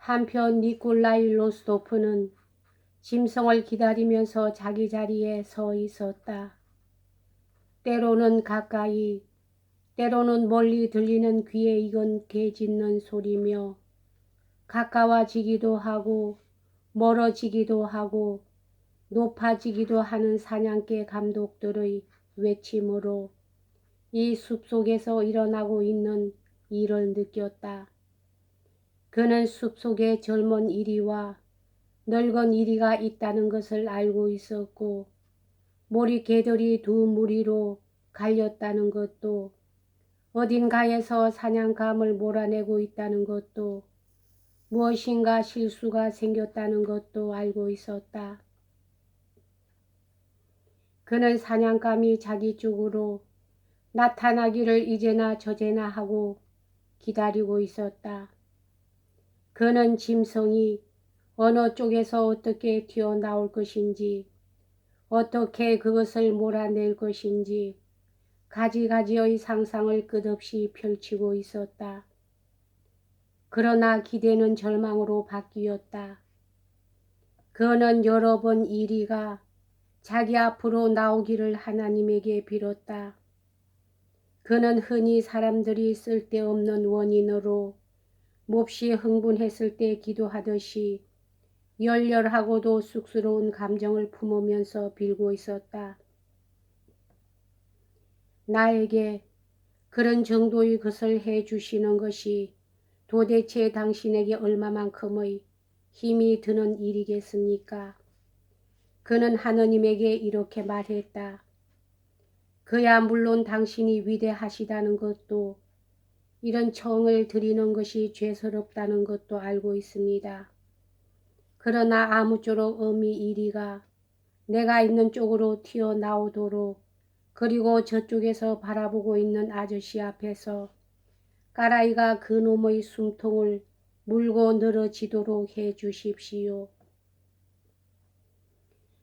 한편 니콜라이 로스토프는 짐승을 기다리면서 자기 자리에 서 있었다. 때로는 가까이, 때로는 멀리 들리는 귀에 익은 개 짖는 소리며 가까워지기도 하고 멀어지기도 하고 높아지기도 하는 사냥개 감독들의 외침으로 이 숲속에서 일어나고 있는 일을 느꼈다. 그는 숲속에 젊은 이리와 늙은 이리가 있다는 것을 알고 있었고 모리개들이 두 무리로 갈렸다는 것도 어딘가에서 사냥감을 몰아내고 있다는 것도 무엇인가 실수가 생겼다는 것도 알고 있었다. 그는 사냥감이 자기 쪽으로 나타나기를 이제나 저제나 하고 기다리고 있었다. 그는 짐승이 어느 쪽에서 어떻게 튀어나올 것인지, 어떻게 그것을 몰아낼 것인지 가지가지의 상상을 끝없이 펼치고 있었다. 그러나 기대는 절망으로 바뀌었다. 그는 여러 번 이리가 자기 앞으로 나오기를 하나님에게 빌었다. 그는 흔히 사람들이 쓸데없는 원인으로 몹시 흥분했을 때 기도하듯이 열렬하고도 쑥스러운 감정을 품으면서 빌고 있었다. 나에게 그런 정도의 것을 해주시는 것이 도대체 당신에게 얼마만큼의 힘이 드는 일이겠습니까? 그는 하느님에게 이렇게 말했다. 그야 물론 당신이 위대하시다는 것도 이런 청을 드리는 것이 죄스럽다는 것도 알고 있습니다. 그러나 아무쪼록 어미 이리가 내가 있는 쪽으로 튀어나오도록 그리고 저쪽에서 바라보고 있는 아저씨 앞에서 까라이가 그놈의 숨통을 물고 늘어지도록 해 주십시오.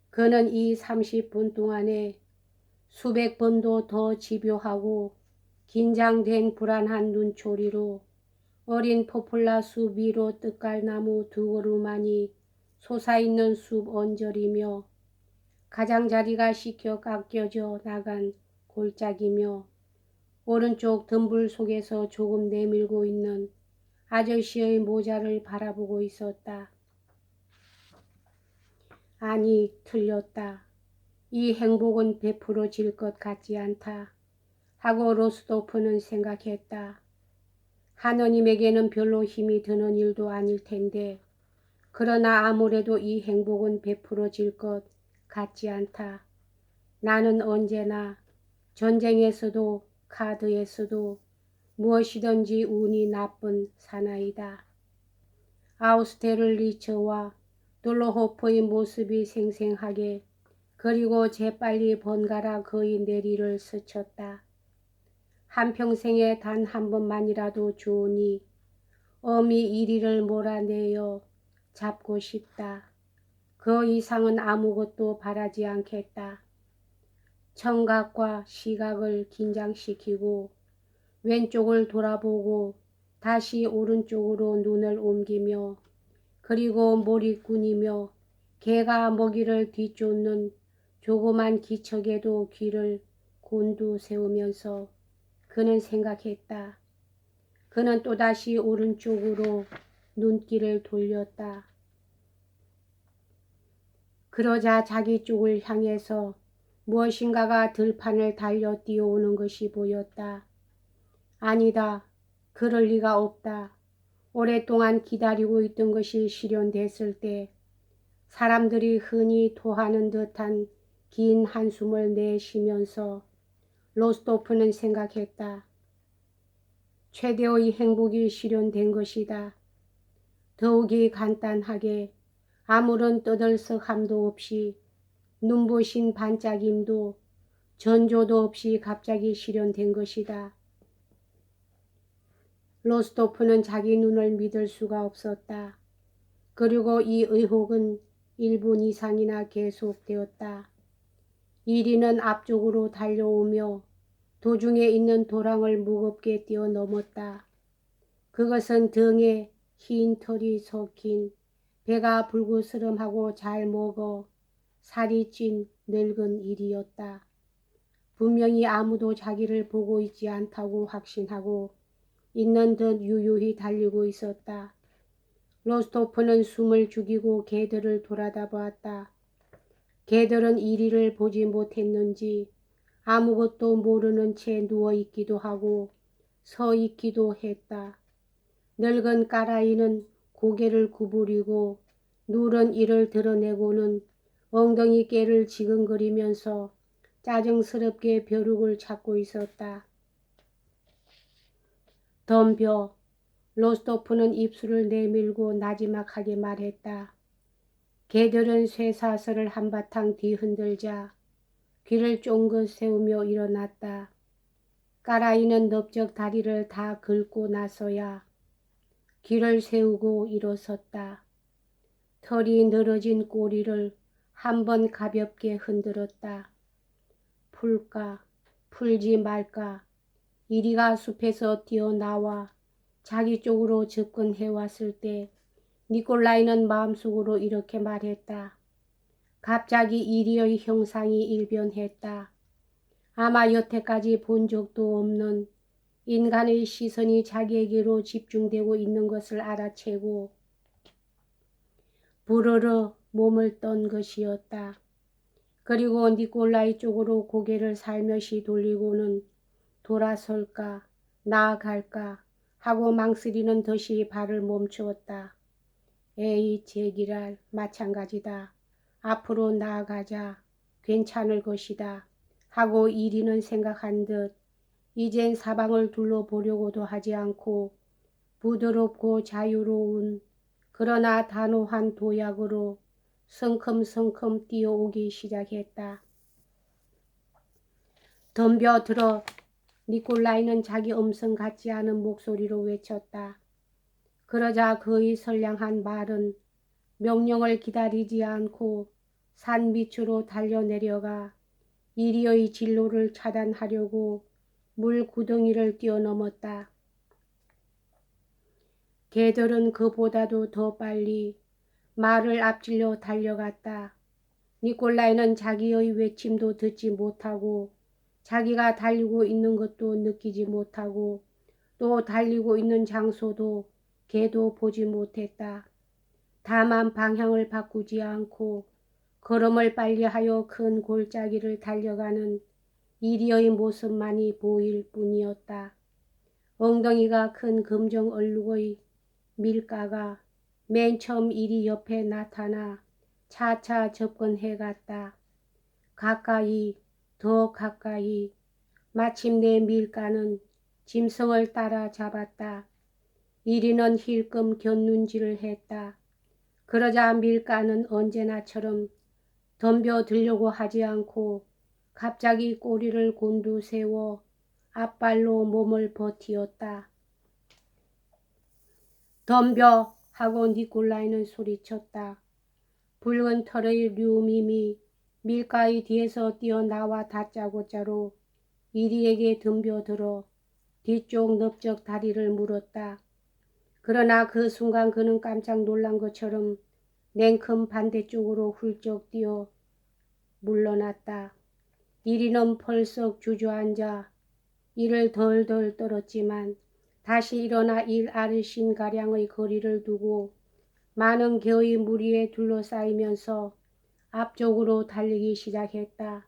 그는 이 30분 동안에 수백 번도 더 집요하고 긴장된 불안한 눈초리로 어린 포플라 숲 위로 뜻갈나무 두 그루만이 솟아있는 숲 언저리며 가장자리가 씻겨 깎여져 나간 골짜기며 오른쪽 덤불 속에서 조금 내밀고 있는 아저씨의 모자를 바라보고 있었다. 아니, 틀렸다. 이 행복은 베풀어질 것 같지 않다. 하고 로스토프는 생각했다. 하느님에게는 별로 힘이 드는 일도 아닐 텐데 그러나 아무래도 이 행복은 베풀어질 것 같지 않다. 나는 언제나 전쟁에서도 카드에서도 무엇이든지 운이 나쁜 사나이다. 아우스테를리츠와 둘로호프의 모습이 생생하게 그리고 재빨리 번갈아 그의 내리를 스쳤다. 한평생에 단 한 번만이라도 좋으니 어미 이리를 몰아내어 잡고 싶다. 그 이상은 아무것도 바라지 않겠다. 청각과 시각을 긴장시키고 왼쪽을 돌아보고 다시 오른쪽으로 눈을 옮기며 그리고 몰입꾼이며 개가 먹이를 뒤쫓는 조그만 기척에도 귀를 곤두세우면서 그는 생각했다. 그는 또다시 오른쪽으로 눈길을 돌렸다. 그러자 자기 쪽을 향해서 무엇인가가 들판을 달려 뛰어오는 것이 보였다. 아니다. 그럴 리가 없다. 오랫동안 기다리고 있던 것이 실현됐을 때 사람들이 흔히 토하는 듯한 긴 한숨을 내쉬면서 로스토프는 생각했다. 최대의 행복이 실현된 것이다. 더욱이 간단하게 아무런 떠들썩함도 없이 눈부신 반짝임도 전조도 없이 갑자기 실현된 것이다. 로스토프는 자기 눈을 믿을 수가 없었다. 그리고 이 의혹은 1분 이상이나 계속되었다. 이리는 앞쪽으로 달려오며 도중에 있는 도랑을 무겁게 뛰어넘었다. 그것은 등에 흰 털이 섞인 배가 불구스름하고 잘 먹어 살이 찐 늙은 일이었다. 분명히 아무도 자기를 보고 있지 않다고 확신하고 있는 듯 유유히 달리고 있었다. 로스토프는 숨을 죽이고 개들을 돌아다 보았다. 개들은 이리를 보지 못했는지 아무것도 모르는 채 누워있기도 하고 서 있기도 했다. 늙은 까라이는 고개를 구부리고 누런 이를 드러내고는 엉덩이 깨를 지근거리면서 짜증스럽게 벼룩을 찾고 있었다. 덤벼. 로스토프는 입술을 내밀고 나지막하게 말했다. 개들은 쇠사슬을 한바탕 뒤흔들자 귀를 쫑긋 세우며 일어났다. 까라이는 넓적 다리를 다 긁고 나서야 귀를 세우고 일어섰다. 털이 늘어진 꼬리를 한번 가볍게 흔들었다. 풀까 풀지 말까. 이리가 숲에서 뛰어나와 자기 쪽으로 접근해왔을 때 니콜라이는 마음속으로 이렇게 말했다. 갑자기 이리의 형상이 일변했다. 아마 여태까지 본 적도 없는 인간의 시선이 자기에게로 집중되고 있는 것을 알아채고 부르르 몸을 떤 것이었다. 그리고 니콜라이 쪽으로 고개를 살며시 돌리고는 돌아설까 나아갈까 하고 망설이는 듯이 발을 멈추었다. 에이 제기랄 마찬가지다. 앞으로 나아가자. 괜찮을 것이다. 하고 이리는 생각한 듯 이젠 사방을 둘러보려고도 하지 않고 부드럽고 자유로운 그러나 단호한 도약으로 성큼성큼 뛰어오기 시작했다. 덤벼들어. 니콜라이는 자기 음성 같지 않은 목소리로 외쳤다. 그러자 그의 선량한 말은 명령을 기다리지 않고 산 밑으로 달려내려가 이리의 진로를 차단하려고 물 구덩이를 뛰어넘었다. 개들은 그보다도 더 빨리 말을 앞질러 달려갔다. 니콜라이는 자기의 외침도 듣지 못하고 자기가 달리고 있는 것도 느끼지 못하고 또 달리고 있는 장소도 개도 보지 못했다. 다만 방향을 바꾸지 않고 걸음을 빨리하여 큰 골짜기를 달려가는 이리의 모습만이 보일 뿐이었다. 엉덩이가 큰 검정 얼룩의 밀가가 맨 처음 이리 옆에 나타나 차차 접근해갔다. 가까이, 더 가까이. 마침내 밀가는 짐승을 따라 잡았다. 이리는 힐끔 곁눈질을 했다. 그러자 밀가는 언제나처럼 덤벼들려고 하지 않고 갑자기 꼬리를 곤두세워 앞발로 몸을 버티었다. 덤벼 하고 니콜라이는 소리쳤다. 붉은 털의 류밈이 밀가의 뒤에서 뛰어나와 다짜고짜로 이리에게 덤벼들어 뒤쪽 넓적 다리를 물었다. 그러나 그 순간 그는 깜짝 놀란 것처럼 냉큼 반대쪽으로 훌쩍 뛰어 물러났다. 이리는 펄썩 주저앉아 이를 덜덜 떨었지만 다시 일어나 일 아르신가량의 거리를 두고 많은 개의 무리에 둘러싸이면서 앞쪽으로 달리기 시작했다.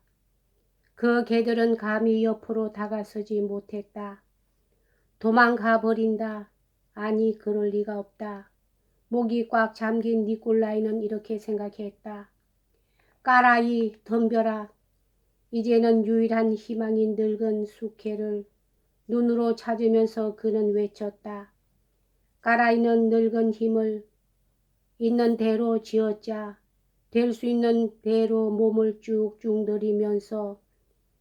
그 개들은 감히 옆으로 다가서지 못했다. 도망가 버린다. 아니 그럴 리가 없다. 목이 꽉 잠긴 니콜라이는 이렇게 생각했다. 까라이 덤벼라. 이제는 유일한 희망인 늙은 수케를 눈으로 찾으면서 그는 외쳤다. 까라이는 늙은 힘을 있는 대로 쥐어짜 될 수 있는 대로 몸을 쭉쭉 늘리면서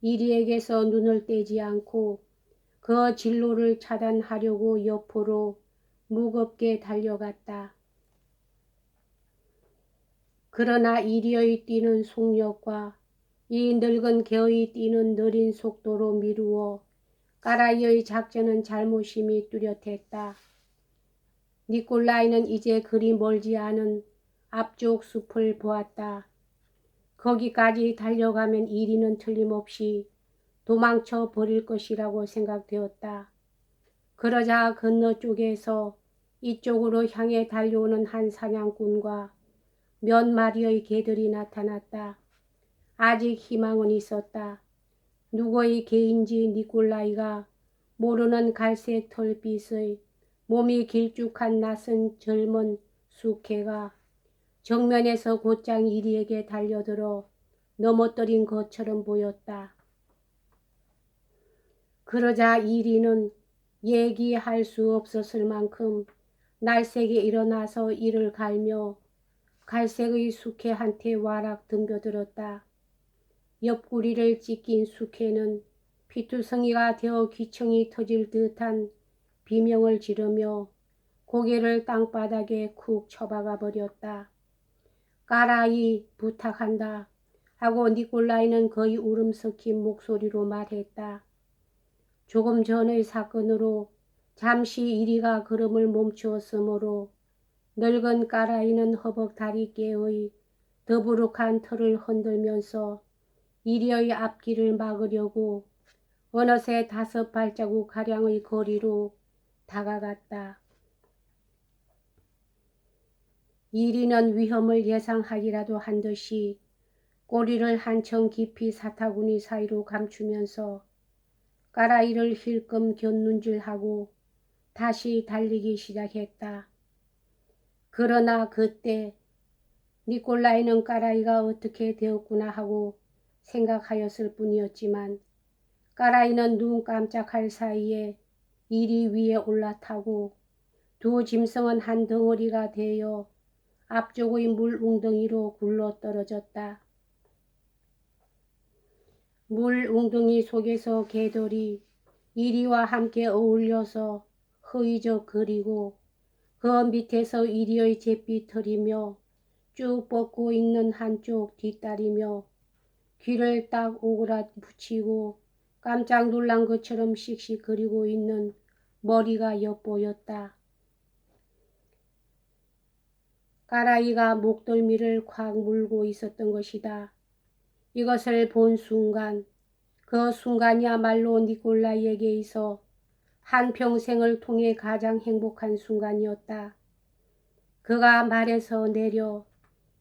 이리에게서 눈을 떼지 않고 그 진로를 차단하려고 옆으로 무겁게 달려갔다. 그러나 이리의 뛰는 속력과 이 늙은 개의 뛰는 느린 속도로 미루어 까라이의 작전은 잘못임이 뚜렷했다. 니콜라이는 이제 그리 멀지 않은 앞쪽 숲을 보았다. 거기까지 달려가면 이리는 틀림없이 도망쳐 버릴 것이라고 생각되었다. 그러자 건너쪽에서 이쪽으로 향해 달려오는 한 사냥꾼과 몇 마리의 개들이 나타났다. 아직 희망은 있었다. 누구의 개인지 니콜라이가 모르는 갈색 털빛의 몸이 길쭉한 낯선 젊은 수케가 정면에서 곧장 이리에게 달려들어 넘어뜨린 것처럼 보였다. 그러자 이리는 얘기할 수 없었을 만큼 날쌔게 일어나서 이를 갈며 갈색의 수케한테 와락 덤벼들었다. 옆구리를 찢긴 수케는 피투성이가 되어 귀청이 터질 듯한 비명을 지르며 고개를 땅바닥에 쿡 쳐박아 버렸다. 까라이 부탁한다 하고 니콜라이는 거의 울음 섞인 목소리로 말했다. 조금 전의 사건으로 잠시 이리가 걸음을 멈추었으므로 늙은 까라이는 허벅다리께의 더부룩한 털을 흔들면서 이리의 앞길을 막으려고 어느새 5발자국가량의 거리로 다가갔다. 이리는 위험을 예상하기라도 한 듯이 꼬리를 한층 깊이 사타구니 사이로 감추면서 까라이를 힐끔 곁눈질하고 다시 달리기 시작했다. 그러나 그때 니콜라이는 까라이가 어떻게 되었구나 하고 생각하였을 뿐이었지만 까라이는 눈 깜짝할 사이에 이리 위에 올라타고 두 짐승은 한 덩어리가 되어 앞쪽의 물 웅덩이로 굴러 떨어졌다. 물 웅덩이 속에서 개들이 이리와 함께 어울려서 흐이적거리고 그 밑에서 이리의 잿빛털이며 쭉 뻗고 있는 한쪽 뒷다리며 귀를 딱 오그라 붙이고 깜짝 놀란 것처럼 씩씩거리고 있는 머리가 엿보였다. 까라이가 목덜미를 콱 물고 있었던 것이다. 이것을 본 순간, 그 순간이야말로 니콜라이에게 있어 한평생을 통해 가장 행복한 순간이었다. 그가 말에서 내려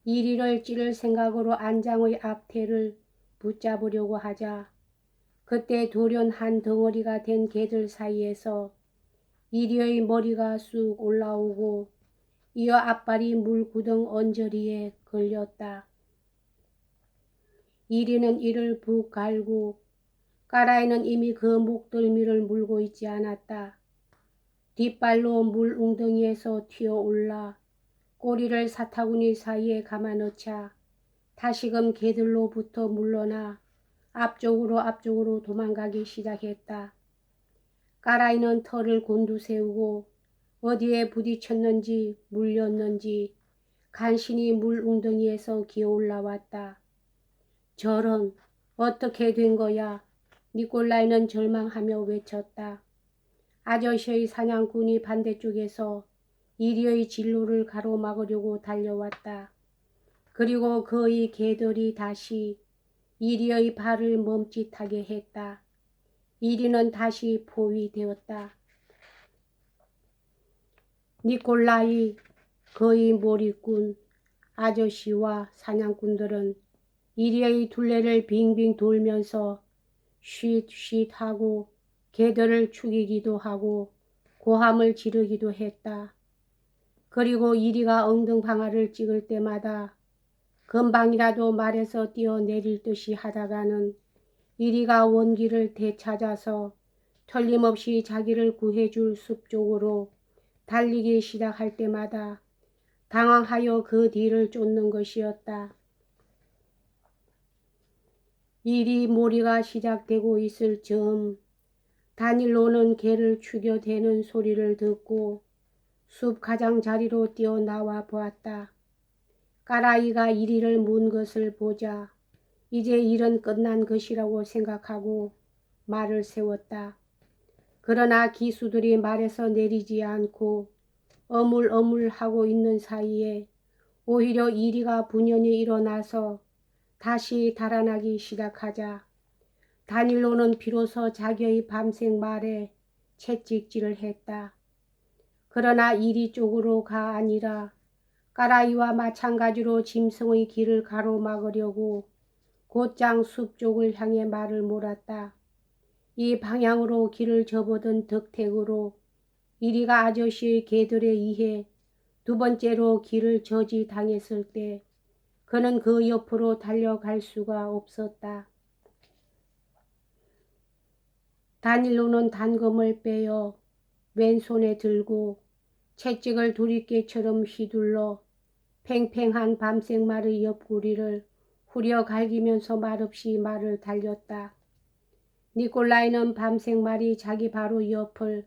이리를 찌를 생각으로 안장의 앞태를 붙잡으려고 하자 그때 돌연 한 덩어리가 된 개들 사이에서 이리의 머리가 쑥 올라오고 이어 앞발이 물구덩 언저리에 걸렸다. 이리는 이를 푹 갈고 까라이는 이미 그 목덜미를 물고 있지 않았다. 뒷발로 물 웅덩이에서 튀어올라 꼬리를 사타구니 사이에 감아넣자 다시금 개들로부터 물러나 앞쪽으로 도망가기 시작했다. 까라이는 털을 곤두세우고 어디에 부딪혔는지 물렸는지 간신히 물 웅덩이에서 기어올라왔다. 저런, 어떻게 된 거야? 니콜라이는 절망하며 외쳤다. 아저씨의 사냥꾼이 반대쪽에서 이리의 진로를 가로막으려고 달려왔다. 그리고 그의 개들이 다시 이리의 발을 멈칫하게 했다. 이리는 다시 포위되었다. 니콜라이, 그의 몰입꾼, 아저씨와 사냥꾼들은 이리의 둘레를 빙빙 돌면서 쉿쉿 하고 개들을 죽이기도 하고 고함을 지르기도 했다. 그리고 이리가 엉덩방아를 찍을 때마다 금방이라도 말에서 뛰어내릴 듯이 하다가는 이리가 원기를 되찾아서 틀림없이 자기를 구해줄 숲 쪽으로 달리기 시작할 때마다 당황하여 그 뒤를 쫓는 것이었다. 이리 몰이가 시작되고 있을 즈음 다닐로는 개를 죽여대는 소리를 듣고 숲 가장자리로 뛰어나와 보았다. 까라이가 이리를 문 것을 보자 이제 일은 끝난 것이라고 생각하고 말을 세웠다. 그러나 기수들이 말에서 내리지 않고 어물어물하고 있는 사이에 오히려 이리가 분연히 일어나서 다시 달아나기 시작하자 다닐로는 비로소 자기의 밤생 말에 채찍질을 했다. 그러나 이리 쪽으로 가 아니라 까라이와 마찬가지로 짐승의 길을 가로막으려고 곧장 숲 쪽을 향해 말을 몰았다. 이 방향으로 길을 접어든 덕택으로 이리가 아저씨의 개들에 의해 두 번째로 길을 저지당했을 때 그는 그 옆으로 달려갈 수가 없었다. 다닐로는 단검을 빼어 왼손에 들고 채찍을 두리깨처럼 휘둘러 팽팽한 밤생말의 옆구리를 후려 갈기면서 말없이 말을 달렸다. 니콜라이는 밤생말이 자기 바로 옆을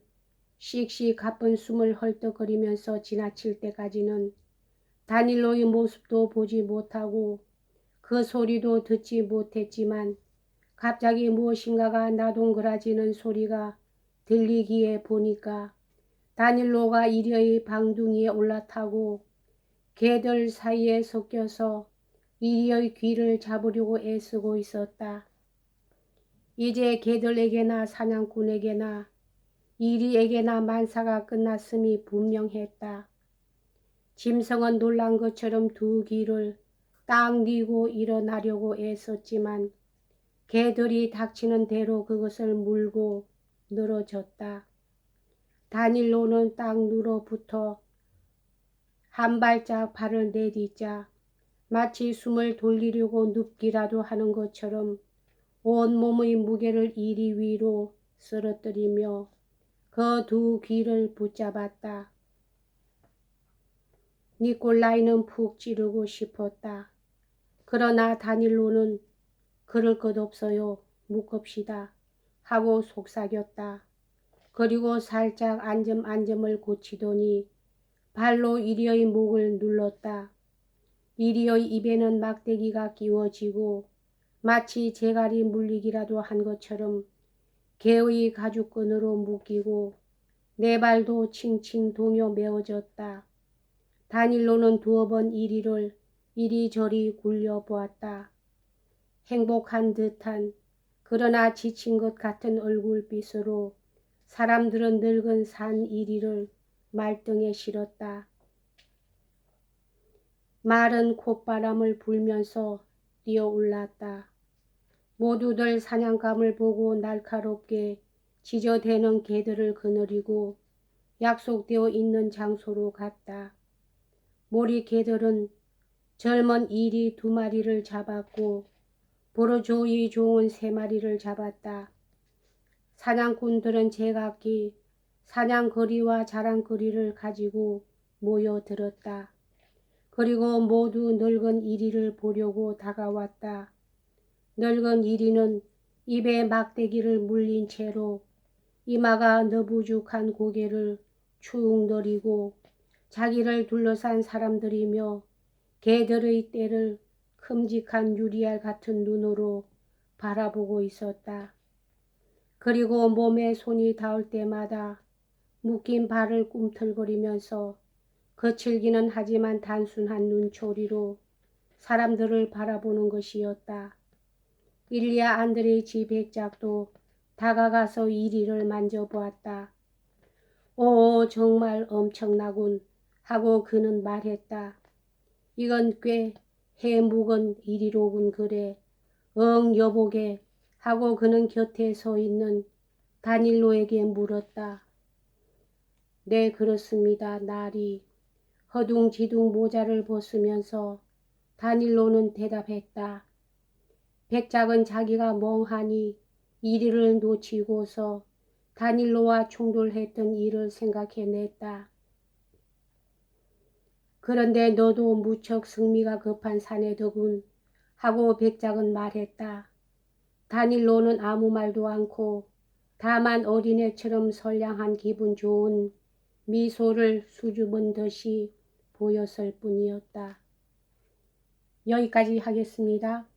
씩씩 가쁜 숨을 헐떡거리면서 지나칠 때까지는 다닐로의 모습도 보지 못하고 그 소리도 듣지 못했지만 갑자기 무엇인가가 나동그라지는 소리가 들리기에 보니까 다닐로가 이리의 방둥이에 올라타고 개들 사이에 섞여서 이리의 귀를 잡으려고 애쓰고 있었다. 이제 개들에게나 사냥꾼에게나 이리에게나 만사가 끝났음이 분명했다. 짐승은 놀란 것처럼 두 귀를 딱 뉘고 일어나려고 애썼지만 개들이 닥치는 대로 그것을 물고 늘어졌다. 다닐로는 딱 눌어붙어 한 발짝 발을 내딛자 마치 숨을 돌리려고 눕기라도 하는 것처럼 온몸의 무게를 이리 위로 쓰러뜨리며 그 두 귀를 붙잡았다. 니콜라이는 푹 찌르고 싶었다. 그러나 다닐로는 그럴 것 없어요. 묶읍시다 하고 속삭였다. 그리고 살짝 안점을 고치더니 발로 이리의 목을 눌렀다. 이리의 입에는 막대기가 끼워지고 마치 재갈이 물리기라도 한 것처럼 개의 가죽끈으로 묶이고 네 발도 칭칭 동여 메어졌다. 다닐로는 두어 번 이리를 이리저리 굴려보았다. 행복한 듯한 그러나 지친 것 같은 얼굴빛으로 사람들은 늙은 산 이리를 말등에 실었다. 말은 콧바람을 불면서 뛰어올랐다. 모두들 사냥감을 보고 날카롭게 지저대는 개들을 거느리고 약속되어 있는 장소로 갔다. 모리 개들은 젊은 이리 2마리를 잡았고 보르조이 종은 3마리를 잡았다. 사냥꾼들은 제각기 사냥거리와 자랑거리를 가지고 모여들었다. 그리고 모두 늙은 이리를 보려고 다가왔다. 늙은 이리는 입에 막대기를 물린 채로 이마가 너부죽한 고개를 축 내리고 자기를 둘러싼 사람들이며 개들의 떼를 큼직한 유리알 같은 눈으로 바라보고 있었다. 그리고 몸에 손이 닿을 때마다 묶인 발을 꿈틀거리면서 거칠기는 하지만 단순한 눈초리로 사람들을 바라보는 것이었다. 일리아 안드레이치 백작도 다가가서 이리를 만져보았다. 오, 정말 엄청나군 하고 그는 말했다. 이건 꽤 해묵은 이리로군 그래. 응, 여보게 하고 그는 곁에 서 있는 다닐로에게 물었다. 네, 그렇습니다. 나리. 허둥지둥 모자를 벗으면서 다닐로는 대답했다. 백작은 자기가 멍하니 이리를 놓치고서 다닐로와 충돌했던 일을 생각해냈다. 그런데 너도 무척 승미가 급한 사내더군 하고 백작은 말했다. 다닐로는 아무 말도 않고 다만 어린애처럼 선량한 기분 좋은 미소를 수줍은 듯이 보였을 뿐이었다. 여기까지 하겠습니다.